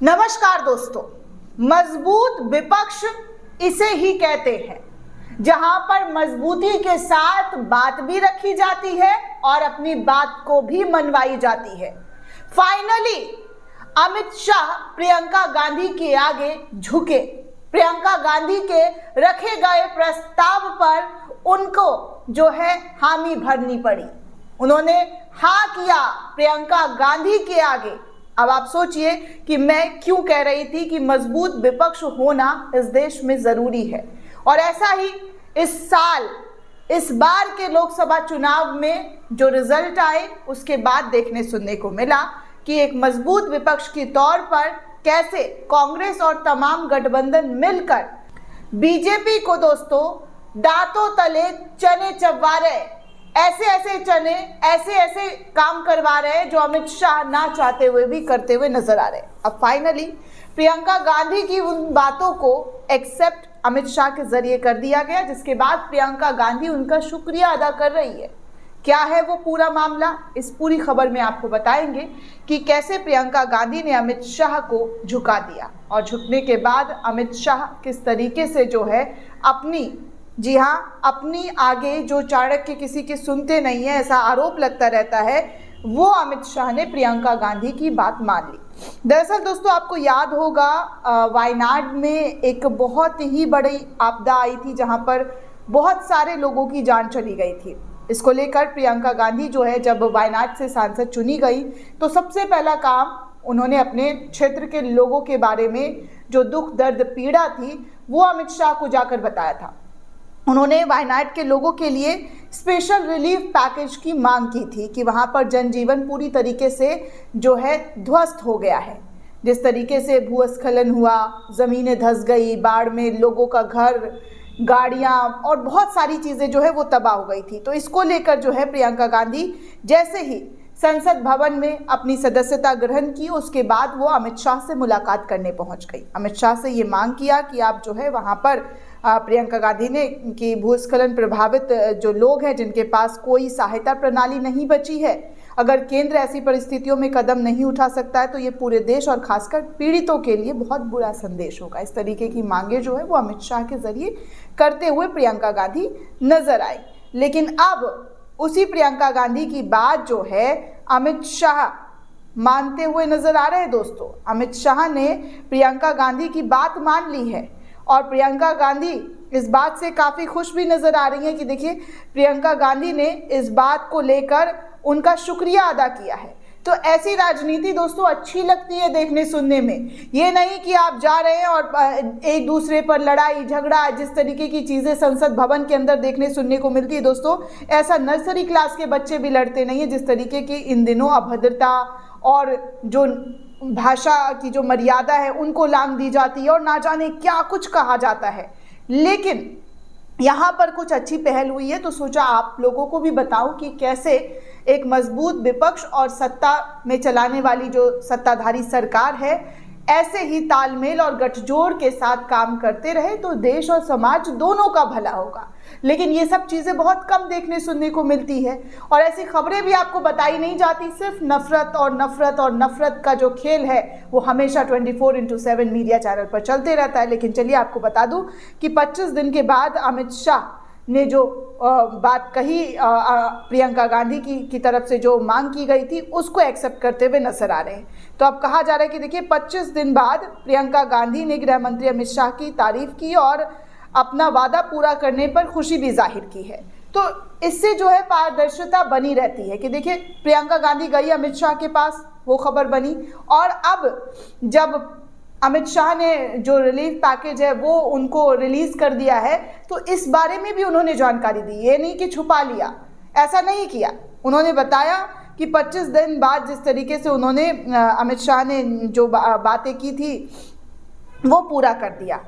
नमस्कार दोस्तों, मजबूत विपक्ष इसे ही कहते हैं जहां पर मजबूती के साथ बात भी रखी जाती है और अपनी बात को भी मनवाई जाती है। फाइनली अमित शाह प्रियंका गांधी के आगे झुके। प्रियंका गांधी के रखे गए प्रस्ताव पर उनको जो है हामी भरनी पड़ी। उन्होंने हाँ किया प्रियंका गांधी के आगे। अब आप सोचिए कि मैं क्यों कह रही थी कि मजबूत विपक्ष होना इस देश में जरूरी है। और ऐसा ही इस बार के लोकसभा चुनाव में जो रिजल्ट आए उसके बाद देखने सुनने को मिला कि एक मजबूत विपक्ष के तौर पर कैसे कांग्रेस और तमाम गठबंधन मिलकर बीजेपी को दोस्तों दांतों तले चने चबवा रहे, ऐसे काम करवा रहे हैं जो अमित शाह ना चाहते हुए भी करते हुए नजर आ रहे हैं। अब फाइनली प्रियंका गांधी की उन बातों को एक्सेप्ट अमित शाह के जरिए कर दिया गया, जिसके बाद प्रियंका गांधी उनका शुक्रिया अदा कर रही है। क्या है वो पूरा मामला, इस पूरी खबर में आपको बताएंगे कि कैसे प्रियंका गांधी ने अमित शाह को झुका दिया और झुकने के बाद अमित शाह किस तरीके से जो है अपनी आगे जो चाणक्य किसी की सुनते नहीं है ऐसा आरोप लगता रहता है, वो अमित शाह ने प्रियंका गांधी की बात मान ली। दरअसल दोस्तों आपको याद होगा वायनाड में एक बहुत ही बड़ी आपदा आई थी जहां पर बहुत सारे लोगों की जान चली गई थी। इसको लेकर प्रियंका गांधी जो है जब वायनाड से सांसद चुनी गई तो सबसे पहला काम उन्होंने अपने क्षेत्र के लोगों के बारे में जो दुख दर्द पीड़ा थी वो अमित शाह को जाकर बताया था। उन्होंने वायनाड के लोगों के लिए स्पेशल रिलीफ पैकेज की मांग की थी कि वहां पर जनजीवन पूरी तरीके से जो है ध्वस्त हो गया है। जिस तरीके से भूस्खलन हुआ, ज़मीनें धंस गई, बाढ़ में लोगों का घर, गाड़ियां और बहुत सारी चीज़ें जो है वो तबाह हो गई थी। तो इसको लेकर जो है प्रियंका गांधी जैसे ही संसद भवन में अपनी सदस्यता ग्रहण की उसके बाद वो अमित शाह से मुलाकात करने पहुंच गई। अमित शाह से ये मांग किया कि आप जो है वहां पर प्रियंका गांधी ने कि भूस्खलन प्रभावित जो लोग हैं जिनके पास कोई सहायता प्रणाली नहीं बची है, अगर केंद्र ऐसी परिस्थितियों में कदम नहीं उठा सकता है तो ये पूरे देश और खासकर पीड़ितों के लिए बहुत बुरा संदेश होगा। इस तरीके की मांगे जो है वो अमित शाह के जरिए करते हुए प्रियंका गांधी नजर आई। लेकिन अब उसी प्रियंका गांधी की बात जो है अमित शाह मानते हुए नजर आ रहे हैं। दोस्तों अमित शाह ने प्रियंका गांधी की बात मान ली है और प्रियंका गांधी इस बात से काफ़ी खुश भी नज़र आ रही हैं कि देखिए प्रियंका गांधी ने इस बात को लेकर उनका शुक्रिया अदा किया है। तो ऐसी राजनीति दोस्तों अच्छी लगती है देखने सुनने में। ये नहीं कि आप जा रहे हैं और एक दूसरे पर लड़ाई झगड़ा, जिस तरीके की चीज़ें संसद भवन के अंदर देखने सुनने को मिलती है दोस्तों, ऐसा नर्सरी क्लास के बच्चे भी लड़ते नहीं है। जिस तरीके की इन दिनों अभद्रता और जो भाषा की जो मर्यादा है उनको लांघ दी जाती है और ना जाने क्या कुछ कहा जाता है। लेकिन यहाँ पर कुछ अच्छी पहल हुई है तो सोचा आप लोगों को भी बताऊं कि कैसे एक मजबूत विपक्ष और सत्ता में चलाने वाली जो सत्ताधारी सरकार है ऐसे ही तालमेल और गठजोड़ के साथ काम करते रहे तो देश और समाज दोनों का भला होगा। लेकिन ये सब चीज़ें बहुत कम देखने सुनने को मिलती है और ऐसी खबरें भी आपको बताई नहीं जाती। सिर्फ नफरत का जो खेल है वो हमेशा 24/7 मीडिया चैनल पर चलते रहता है। लेकिन चलिए आपको बता दूं कि 25 दिन के बाद अमित शाह ने जो बात कही प्रियंका गांधी की तरफ से जो मांग की गई थी उसको एक्सेप्ट करते हुए नजर आ रहे हैं। तो अब कहा जा रहा है कि देखिए 25 दिन बाद प्रियंका गांधी ने गृह मंत्री अमित शाह की तारीफ की और अपना वादा पूरा करने पर खुशी भी जाहिर की है। तो इससे जो है पारदर्शिता बनी रहती है कि देखिए प्रियंका गांधी गई अमित शाह के पास, वो खबर बनी। और अब जब अमित शाह ने जो रिलीफ पैकेज है वो उनको रिलीज कर दिया है तो इस बारे में भी उन्होंने जानकारी दी। ये नहीं कि छुपा लिया, ऐसा नहीं किया। उन्होंने बताया कि 25 दिन बाद जिस तरीके से उन्होंने अमित शाह ने जो बातें की थी वो पूरा कर दिया।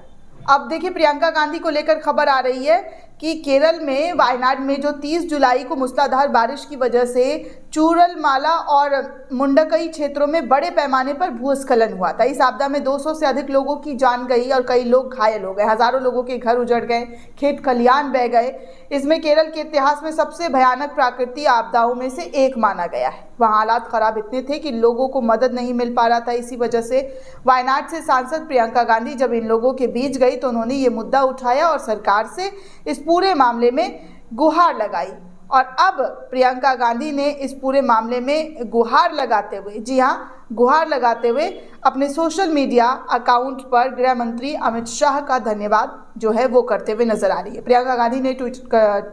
अब देखिए प्रियंका गांधी को लेकर खबर आ रही है कि केरल में वायनाड में जो 30 जुलाई को मूसलाधार बारिश की वजह से चूरलमाला और मुंडकई क्षेत्रों में बड़े पैमाने पर भूस्खलन हुआ था। इस आपदा में 200 से अधिक लोगों की जान गई और कई लोग घायल हो गए। हजारों लोगों के घर उजड़ गए, खेत खलियान बह गए। इसमें केरल के इतिहास में सबसे भयानक प्राकृतिक आपदाओं में से एक माना गया है। वहाँ हालात खराब इतने थे कि लोगों को मदद नहीं मिल पा रहा था। इसी वजह से वायनाड से सांसद प्रियंका गांधी जब इन लोगों के बीच गई तो उन्होंने ये मुद्दा उठाया और सरकार से इस पूरे मामले में गुहार लगाई। और अब प्रियंका गांधी ने इस पूरे मामले में गुहार लगाते हुए, जी हाँ, गुहार लगाते हुए अपने सोशल मीडिया अकाउंट पर गृह मंत्री अमित शाह का धन्यवाद जो है वो करते हुए नजर आ रही है। प्रियंका गांधी ने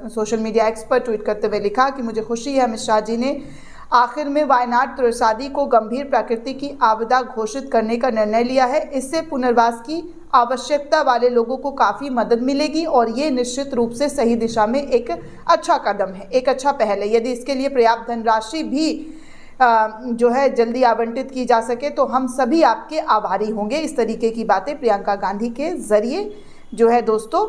सोशल मीडिया एक्स पर ट्वीट करते हुए लिखा कि मुझे खुशी है अमित शाह जी ने आखिर में वायनाड त्रसादी को गंभीर प्रकृति की आपदा घोषित करने का निर्णय लिया है। इससे पुनर्वास की आवश्यकता वाले लोगों को काफ़ी मदद मिलेगी और ये निश्चित रूप से सही दिशा में एक अच्छा कदम है, एक अच्छा पहल है। यदि इसके लिए पर्याप्त धनराशि भी जो है जल्दी आवंटित की जा सके तो हम सभी आपके आभारी होंगे। इस तरीके की बातें प्रियंका गांधी के जरिए जो है दोस्तों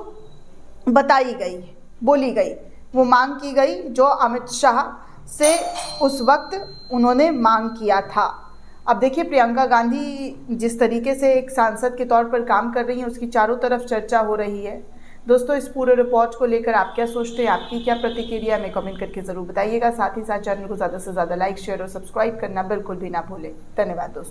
बताई गई, बोली गई, वो मांग की गई जो अमित शाह से उस वक्त उन्होंने मांग किया था। अब देखिए प्रियंका गांधी जिस तरीके से एक सांसद के तौर पर काम कर रही हैं उसकी चारों तरफ चर्चा हो रही है। दोस्तों इस पूरे रिपोर्ट को लेकर आप क्या सोचते हैं, आपकी क्या प्रतिक्रिया हमें कमेंट करके ज़रूर बताइएगा। साथ ही साथ चैनल को ज़्यादा से ज़्यादा लाइक, शेयर और सब्सक्राइब करना बिल्कुल भी ना भूलें। धन्यवाद दोस्तों।